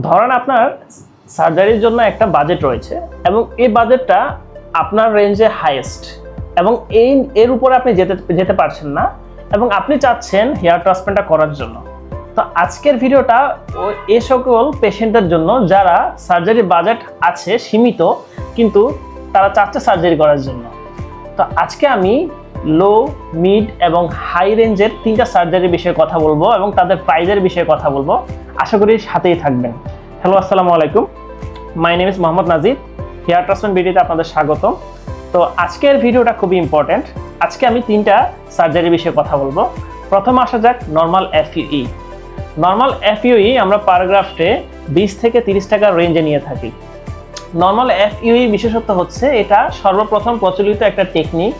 ধরেন আপনার সার্জারির জন্য একটা বাজেট রয়েছে এবং এই বাজেটটা আপনার রেঞ্জে হাইয়েস্ট এবং এর উপরে আপনি যেতে পারছেন না এবং আপনি চাচ্ছেন হেয়ার ট্রান্সপ্ল্যান্টটা করার জন্য। তো আজকের ভিডিওটা এই সকল পেশেন্টের জন্য যারা সার্জারি বাজেট আছে সীমিত কিন্তু তারা চাচ্ছে সার্জারি করার জন্য। তো আজকে আমি লো, মিড এবং হাই রেঞ্জের 3টা সার্জারির বিষয়ে কথা বলবো এবং তাদের প্রাইজের বিষয়ে কথা বলবো। আশা করি সাথেই থাকবেন। হ্যালো, আসসালামু আলাইকুম। My name is Mohammad Najid. Hair transplant ভিডিওতে আপনাদের স্বাগত। তো আজকের ভিডিওটা খুবই ইম্পর্টেন্ট। আজকে আমি 3টা সার্জারির বিষয়ে কথা বলবো। প্রথমে আসা যাক নর্মাল FUE। নর্মাল FUE আমরা পার গ্রাফটে 20 থেকে 30 টাকার রেঞ্জে নিয়ে থাকি। নর্মাল FUE বিশেষত্ব হচ্ছে এটা সর্বপ্রথম প্রচলিত একটা টেকনিক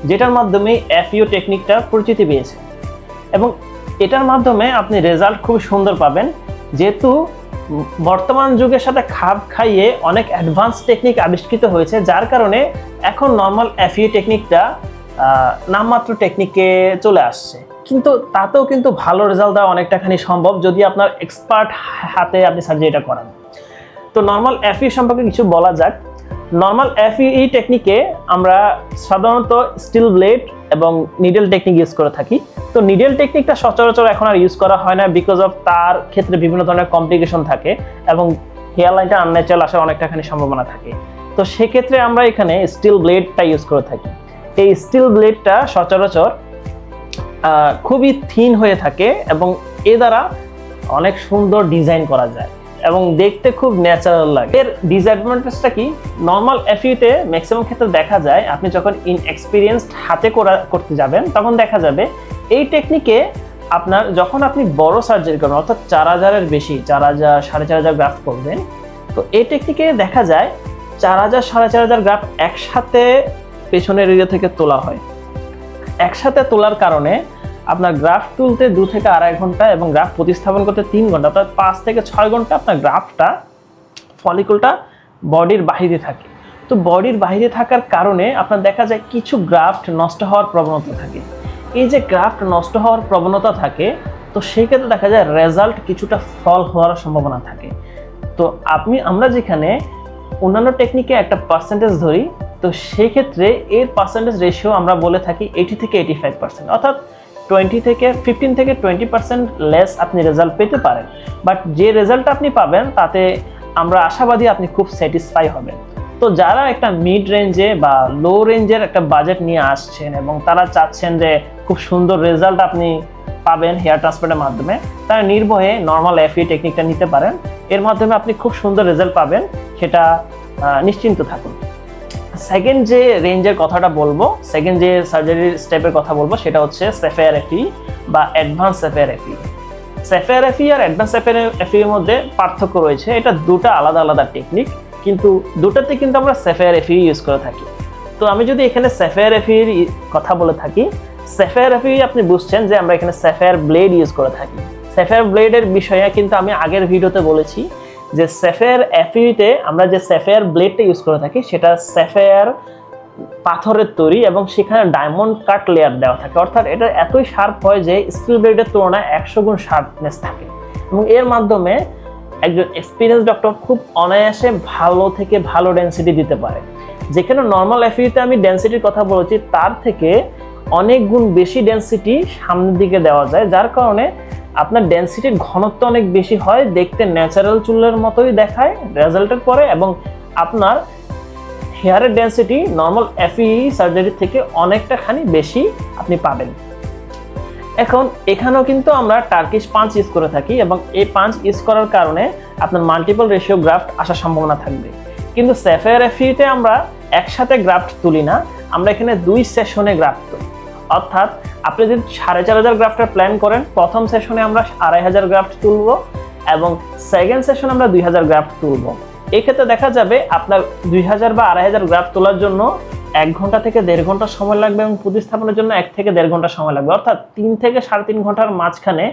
যেটার মাধ্যমে FUE টেকনিকটা পরিচিতি পেয়েছে এবং এটার মাধ্যমে আপনি রেজাল্ট খুব সুন্দর পাবেন। যেহেতু বর্তমান যুগের সাথে খাপ খাইয়ে অনেক অ্যাডভান্স টেকনিক আবিষ্কৃত হয়েছে, যার কারণে এখন নর্মাল FUE টেকনিকটা নামমাত্র টেকনিকে চলে আসছে, কিন্তু তাতেও কিন্তু ভালো রেজাল্ট দেওয়া অনেকটাখানি সম্ভব যদি আপনার এক্সপার্ট হাতে আপনি সার্জারিটা করান। তো নর্মাল FUE সম্পর্কে কিছু বলা যাক। নর্মাল FUE টেকনিকে আমরা সাধারণত স্টিল ব্লেড এবং নিডেল টেকনিক ইউজ করে থাকি। তো নিডেল টেকনিকটা সচরাচর এখন আর ইউজ করা হয় না, বিকজ অফ তার ক্ষেত্রে বিভিন্ন ধরনের কমপ্লিকেশন থাকে এবং হেয়ার লাইনটা আনন্যাচারাল আসার অনেকটাখানি সম্ভাবনা থাকে। তো সেক্ষেত্রে আমরা এখানে স্টিল ব্লেডটা ইউজ করে থাকি। এই স্টিল ব্লেডটা সচরাচর খুবই থিন হয়ে থাকে এবং এ দ্বারা অনেক সুন্দর ডিজাইন করা যায় এবং দেখতে খুব ন্যাচারাল লাগে। এর ডিসঅ্যাডভান্টেজটা কি? নর্মাল FUE-তে ম্যাক্সিমাম ক্ষেত্রে দেখা যায় আপনি যখন ইনএক্সপিরিয়েন্সড হাতে করতে যাবেন তখন দেখা যাবে এই টেকনিকে যখন আপনি বড় সার্জারি করবেন, অর্থাৎ 4000-এর বেশি, 4000, 4500 গ্রাফট করবেন, তো এই টেকনিকে দেখা যায় 4000, 4500 গ্রাফট একসাথে পেছনের এরিয়া থেকে তোলা হয়। একসাথে তোলার কারণে আপনার গ্রাফট তুলতে 2 থেকে আড়াই ঘন্টা এবং গ্রাফট প্রতিস্থাপন করতে 3 ঘন্টা, অর্থাৎ 5 থেকে 6 ঘন্টা আপনার গ্রাফটটা ফলিকলটা বডির বাহিরে থাকে। তো বডির বাহিরে থাকার কারণে আপনার দেখা যায় কিছু গ্রাফট নষ্ট হওয়ার প্রবণতা থাকে। এই যে গ্রাফট নষ্ট হওয়ার প্রবণতা থাকে, তো সেই ক্ষেত্রে দেখা যায় রেজাল্ট কিছুটা ফল হওয়ার সম্ভাবনা থাকে। তো আমরা যেখানে অন্যান্য টেকনিকে একটা পার্সেন্টেজ ধরি, তো সেই ক্ষেত্রে এর পার্সেন্টেজ রেশিও আমরা বলে থাকি 80 থেকে 85%, অর্থাৎ 15 থেকে 20% লেস আপনি রেজাল্ট পেতে পারেন। বাট যে রেজাল্টটা আপনি পাবেন তাতে আমরা আশাবাদী আপনি খুব স্যাটিসফাই হবেন। তো যারা একটা মিড রেঞ্জে বা লো রেঞ্জের একটা বাজেট নিয়ে আসছেন এবং তারা চাচ্ছেন যে খুব সুন্দর রেজাল্ট আপনি পাবেন হেয়ার ট্রান্সপ্ল্যান্টের মাধ্যমে, তারা নির্ভয়ে নর্মাল FUE টেকনিকটা নিতে পারেন। এর মাধ্যমে আপনি খুব সুন্দর রেজাল্ট পাবেন, সেটা নিশ্চিন্ত থাকুন। সেকেন্ড যে রেঞ্জের কথাটা বলবো, সেকেন্ড যে সার্জারির স্টেপের কথা বলবো, সেটা হচ্ছে SAPHIR FUE বা advance SAPHIR FUE। SAPHIR FUE আর অ্যাডভান্স SAPHIR FUE এর মধ্যে পার্থক্য রয়েছে। এটা দুটো আলাদা আলাদা টেকনিক, কিন্তু দুটাতে কিন্তু আমরা SAPHIR FUE ইউজ করে থাকি। তো আমি যদি এখানে SAPHIR FUE এর কথা বলে থাকি, SAPHIR FUE আপনি বুঝছেন যে আমরা এখানে SAPHIR ব্লেড ইউজ করে থাকি। SAPHIR ব্লেডের বিষয়ে কিন্তু আমি আগের ভিডিওতে বলেছি যে SAPHIR FUE-তে আমরা যে SAPHIR ব্লেডটা ইউজ করে থাকি সেটা SAPHIR পাথরের তৈরি এবং সেখানে ডায়মন্ড কাট লেয়ার দেওয়া থাকে, অর্থাৎ এটা এতই শার্প হয় যে স্টিল ব্লেডের তুলনায় 100 গুণ শার্পনেস থাকে এবং এর মাধ্যমে একজন এক্সপিরিয়েন্স ডক্টর খুব অনায়াসে ভালো থেকে ভালো ডেন্সিটি দিতে পারে। যেখানে নর্মাল FUE-তে আমি ডেন্সিটির কথা বলেছি তার থেকে অনেক গুণ বেশি ডেন্সিটি সামনের দিকে দেওয়া যায়, যার কারণে আপনার ডেন্সিটির ঘনত্ব অনেক বেশি হয়, দেখতে ন্যাচারাল চুলের মতোই দেখায় রেজাল্টের পরে এবং আপনার হেয়ারের ডেন্সিটি নর্মাল FUE সার্জারি থেকে অনেকটা খানি বেশি আপনি পাবেন। এখন এখানেও কিন্তু আমরা টার্কিশ পাঞ্চ ইউজ করে থাকি এবং এই পাঞ্চ ইউজ করার কারণে আপনার মাল্টিপল রেশিও গ্রাফট আসার সম্ভাবনা থাকবে। কিন্তু SAPHIR FUE-তে আমরা একসাথে গ্রাফট তুলি না, আমরা এখানে 2 সেশনে গ্রাফট তুলি। অর্থাৎ আপনি যদি 4500 গ্রাফটের প্ল্যান করেন, প্রথম সেশনে আমরা 2500 গ্রাফট তুলব এবং সেকেন্ড সেশনে আমরা 2000 গ্রাফট তুলব। এক্ষেত্রে দেখা যাবে আপনার 2000 বা 2500 গ্রাফট তোলার জন্য 1 ঘন্টা থেকে 1.5 ঘন্টা সময় লাগবে এবং প্রতিস্থাপনের জন্য 1 থেকে 1.5 ঘন্টা সময় লাগবে, অর্থাৎ 3 থেকে 3.5 ঘন্টার মাঝখানে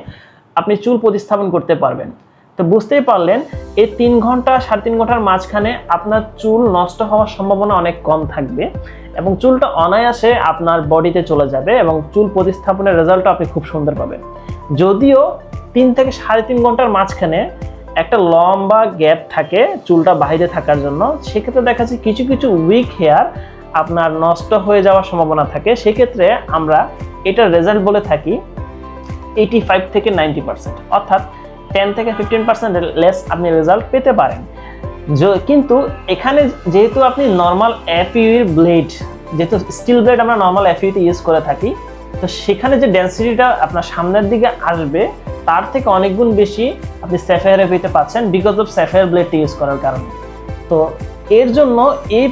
আপনি চুল প্রতিস্থাপন করতে পারবেন। তো বুঝতেই পারলেন এই 3 ঘন্টা 3.5 ঘন্টার মাঝখানে আপনার চুল নষ্ট হওয়ার সম্ভাবনা অনেক কম থাকবে এবং চুলটা অনায়াসে আপনার বডিতে চলে যাবে এবং চুল প্রতিস্থাপনের রেজাল্টও আপনি খুব সুন্দর পাবেন। যদিও 3 থেকে 3.5 ঘন্টার মাঝখানে একটা লম্বা গ্যাপ থাকে চুলটা বাইরে থাকার জন্য, সেক্ষেত্রে দেখা যাচ্ছে কিছু কিছু উইক হেয়ার আপনার নষ্ট হয়ে যাওয়ার সম্ভাবনা থাকে। সেক্ষেত্রে আমরা এটার রেজাল্ট বলে থাকি 85 থেকে 90%, অর্থাৎ 10 থেকে 15% লেস আপনি রেজাল্ট পেতে পারেন। কিন্তু এখানে যেহেতু আপনি নর্মাল এফইউর ব্লেড, যেহেতু স্টিল ব্লেড আমরা নর্মাল এফইউতে ইউজ করে থাকি, তো সেখানে যে ডেন্সিটিটা আপনার সামনের দিকে আসবে তার থেকে অনেক গুণ বেশি আপনি স্যাফায়ার এফইতে পাচ্ছেন বিকজ অফ স্যাফায়ার ব্লেডটা ইউজ করার কারণে। তো এর জন্য এই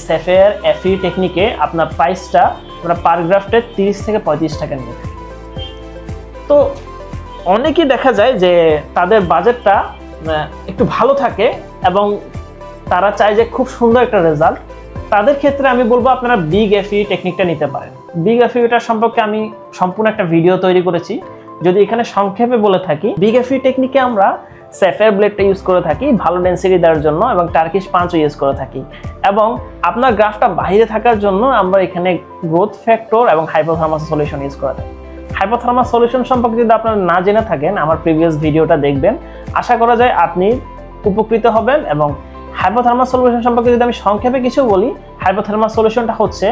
স্যাফায়ার এফইউ টেকনিকে আপনার প্রাইসটা আমরা পার গ্রাফটে 30 থেকে 35 টাকা নিয়ে থাকি। তো অনেকেই দেখা যায় যে তাদের বাজেটটা একটু ভালো থাকে এবং তারা চায় যে খুব সুন্দর একটা রেজাল্ট। তাদের ক্ষেত্রে আমি বলবো আপনারা বিগ এফইউ টেকনিকটা নিতে পারেন। বিগ এফইউটার সম্পর্কে আমি সম্পূর্ণ একটা ভিডিও তৈরি করেছি। যদি এখানে সংক্ষেপে বলে থাকি, বিগ এফইউ টেকনিকে আমরা স্যাফায়ার ব্লেডটা ইউজ করে থাকি ভালো ডেন্সিটি দেওয়ার জন্য, এবং টার্কিশ পাঞ্চও ইউজ করে থাকি। এবং আপনার গ্রাফটা বাইরে থাকার জন্য আমরা এখানে গ্রোথ ফ্যাক্টর এবং হাইপোথার্মাস সলিউশন ইউজ করে থাকি। হাইপোথার্মাস সলিউশন সম্পর্কে যদি আপনারা না জেনে থাকেন, আমার প্রিভিয়াস ভিডিওটা দেখবেন, আশা করা যায় আপনি উপকৃত হবেন। এবং হাইপোথার্মাস সলিউশন সম্পর্কে যদি আমি সংক্ষেপে কিছু বলি, হাইপোথার্মাস সলিউশনটা হচ্ছে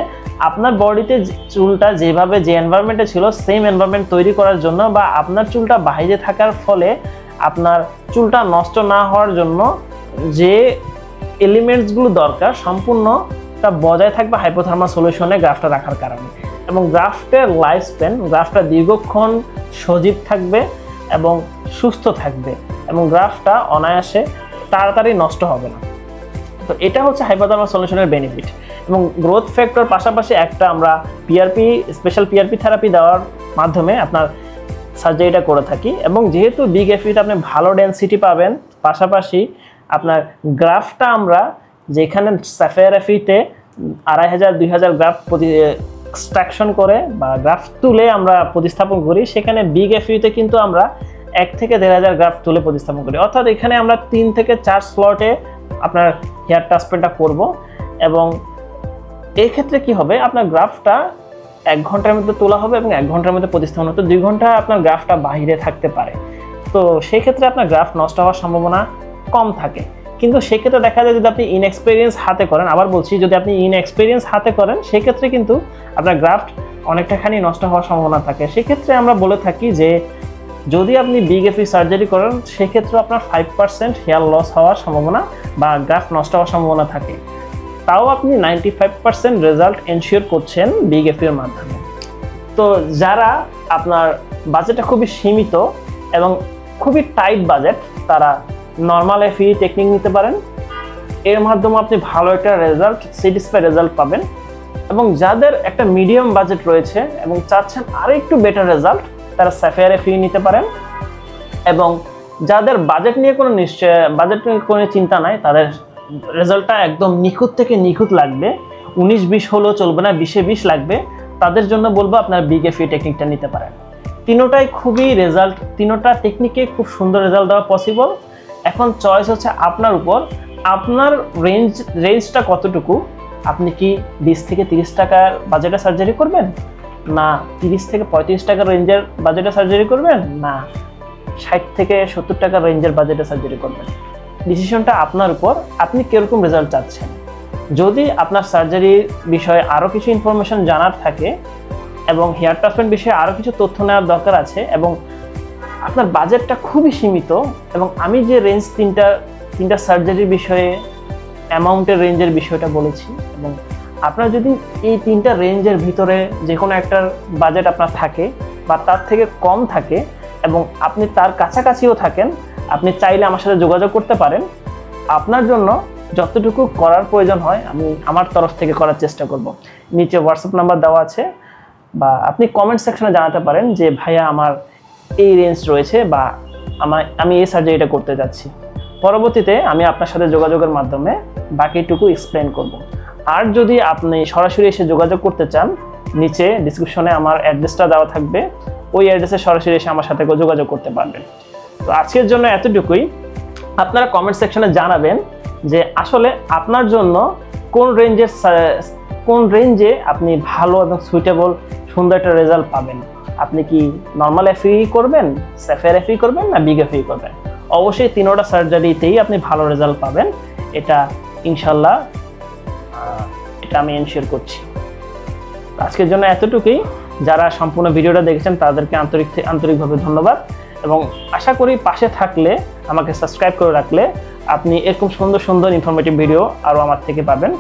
আপনার বডিতে চুলটা যেভাবে যে এনভায়রনমেন্টে ছিল সেম এনভায়রনমেন্ট তৈরি করার জন্য, বা আপনার চুলটা বাইরে থাকার ফলে আপনার চুলটা নষ্ট না হওয়ার জন্য যে এলিমেন্টসগুলো দরকার সম্পূর্ণটা বজায় থাকবে হাইপোথার্মাস সলিউশনে গ্রাফটা রাখার কারণে। এবং গ্রাফটের লাইফ স্প্যান, গ্রাফটা দীর্ঘক্ষণ সজীব থাকবে এবং সুস্থ থাকবে, এবং গ্রাফটা অনায়াসে তাড়াতাড়ি নষ্ট হবে না। তো এটা হচ্ছে হাইপোথার্মাস সলিউশনের বেনিফিট। এবং গ্রোথ ফ্যাক্টর পাশাপাশি একটা আমরা পিআরপি, স্পেশাল পিআরপি থেরাপি দেওয়ার মাধ্যমে আপনার সার্জারিটা করে থাকি। এবং যেহেতু বিগ এফইতে আপনি ভালো ডেন্সিটি পাবেন, পাশাপাশি আপনার গ্রাফটা আমরা যেখানে স্যাফায়ার এফইতে 2500-2000 গ্রাফ এক্সট্রাকশন করে বা গ্রাফ তুলে আমরা প্রতিস্থাপন করি, সেখানে বিগ এফইতে কিন্তু আমরা 1 থেকে 1500 গ্রাফ তুলে প্রতিস্থাপন করি। অর্থাৎ এখানে আমরা 3 থেকে 4 স্লটে আপনার হেয়ার ট্রান্সপ্লান্টটা করব। এবং এই ক্ষেত্রে কি হবে, আপনার গ্রাফটা 1 ঘন্টার মধ্যে তোলা হবে এবং 1 ঘন্টার মধ্যে প্রতিস্থাপন হতে 2 ঘন্টা আপনার গ্রাফটা বাইরে থাকতে পারে। তো সেই ক্ষেত্রে আপনার গ্রাফ নষ্ট হওয়ার সম্ভাবনা কম থাকে। কিন্তু সেক্ষেত্রে দেখা যায় যদি আপনি ইনএক্সপিরিয়েন্স হাতে করেন, আবার বলছি, যদি আপনি ইনএক্সপিরিয়েন্স হাতে করেন সেক্ষেত্রে কিন্তু আপনার গ্রাফট অনেকটাখানি নষ্ট হওয়ার সম্ভাবনা থাকে। সেক্ষেত্রে আমরা বলে থাকি যে যদি আপনি বিগ এফই সার্জারি করেন সেক্ষেত্রে আপনার 5% হেয়ার লস হওয়ার সম্ভাবনা বা গ্রাফট নষ্ট হওয়ার সম্ভাবনা থাকে। তাও আপনি 95% রেজাল্ট এনশিওর করছেন বিগ এফইর মাধ্যমে। তো যারা আপনার বাজেটটা খুবই সীমিত এবং খুবই টাইট বাজেট, তারা নর্মাল এফই টেকনিক নিতে পারেন। এর মাধ্যমে আপনি ভালো একটা রেজাল্ট, স্যাটিসফাই রেজাল্ট পাবেন। এবং যাদের একটা মিডিয়াম বাজেট রয়েছে এবং চাচ্ছেন আরও একটু বেটার রেজাল্ট, তারা স্যাফায়ার এফই নিতে পারেন। এবং যাদের বাজেট নিয়ে কোনো চিন্তা নাই, তাদের রেজাল্টটা একদম নিখুঁত থেকে নিখুঁত লাগবে, 19-20 হলেও চলবে না, 20-20 লাগবে, তাদের জন্য বলবো আপনার বিগ এফই টেকনিকটা নিতে পারেন। তিনোটাই খুবই রেজাল্ট, তিনোটা টেকনিকে খুব সুন্দর রেজাল্ট দেওয়া পসিবল। এখন চয়েস হচ্ছে আপনার উপর, আপনার রেঞ্জটা কতটুকু। আপনি কি 20 থেকে 30 টাকার বাজেটে সার্জারি করবেন, না 30 থেকে 35 টাকার রেঞ্জের বাজেটে সার্জারি করবেন, না 60 থেকে 70 টাকার রেঞ্জের বাজেটে সার্জারি করবেন। ডিসিশনটা আপনার উপর, আপনি কিরকম রেজাল্ট চাচ্ছেন। যদি আপনার সার্জারির বিষয়ে আরও কিছু ইনফরমেশন জানার থাকে এবং হেয়ার ট্রান্সপ্লান্ট বিষয়ে আরও কিছু তথ্য নেওয়ার দরকার আছে এবং আপনার বাজেটটা খুবই সীমিত, এবং আমি যে রেঞ্জ তিনটা সার্জারির বিষয়ে অ্যামাউন্টের রেঞ্জের বিষয়টা বলেছি, এবং আপনার যদি এই 3টা রেঞ্জের ভিতরে যে কোনো একটার বাজেট আপনার থাকে বা তার থেকে কম থাকে এবং আপনি তার কাছাকাছিও থাকেন, আপনি চাইলে আমার সাথে যোগাযোগ করতে পারেন। আপনার জন্য যতটুকু করার প্রয়োজন হয় আমি আমার তরফ থেকে করার চেষ্টা করব। নিচে হোয়াটসঅ্যাপ নাম্বার দেওয়া আছে, বা আপনি কমেন্ট সেকশনে জানাতে পারেন যে ভাইয়া আমার এই রেঞ্জ রয়েছে বা আমি এই সার্জারিটা করতে যাচ্ছি। পরবর্তীতে আমি আপনার সাথে যোগাযোগের মাধ্যমে বাকিটুকু এক্সপ্লেন করব। আর যদি আপনি সরাসরি এসে যোগাযোগ করতে চান, নিচে ডিসক্রিপশনে আমার অ্যাড্রেসটা দেওয়া থাকবে, ওই অ্যাড্রেসে সরাসরি এসে আমার সাথে যোগাযোগ করতে পারবেন। তো আজকের জন্য এতটুকুই। আপনারা কমেন্ট সেকশনে জানাবেন যে আসলে আপনার জন্য কোন রেঞ্জে আপনি ভালো এবং সুইটেবল সুন্দর একটা রেজাল্ট পাবেন। আপনি কি নর্মাল এফই করবেন, স্যাফায়ার এফই করবেন, না বিগ এফই করবেন? অবশ্যই তিনোটা সার্জারিতেই আপনি ভালো রেজাল্ট পাবেন, এটা ইনশাল্লাহ এটা আমি এনশিওর করছি। আজকের জন্য এতটুকুই। যারা সম্পূর্ণ ভিডিওটা দেখেছেন তাদেরকে আন্তরিকভাবে ধন্যবাদ, এবং আশা করি পাশে থাকলে, আমাকে সাবস্ক্রাইব করে রাখলে আপনি এরকম সুন্দর সুন্দর ইনফরমেটিভ ভিডিও আরও আমার থেকে পাবেন।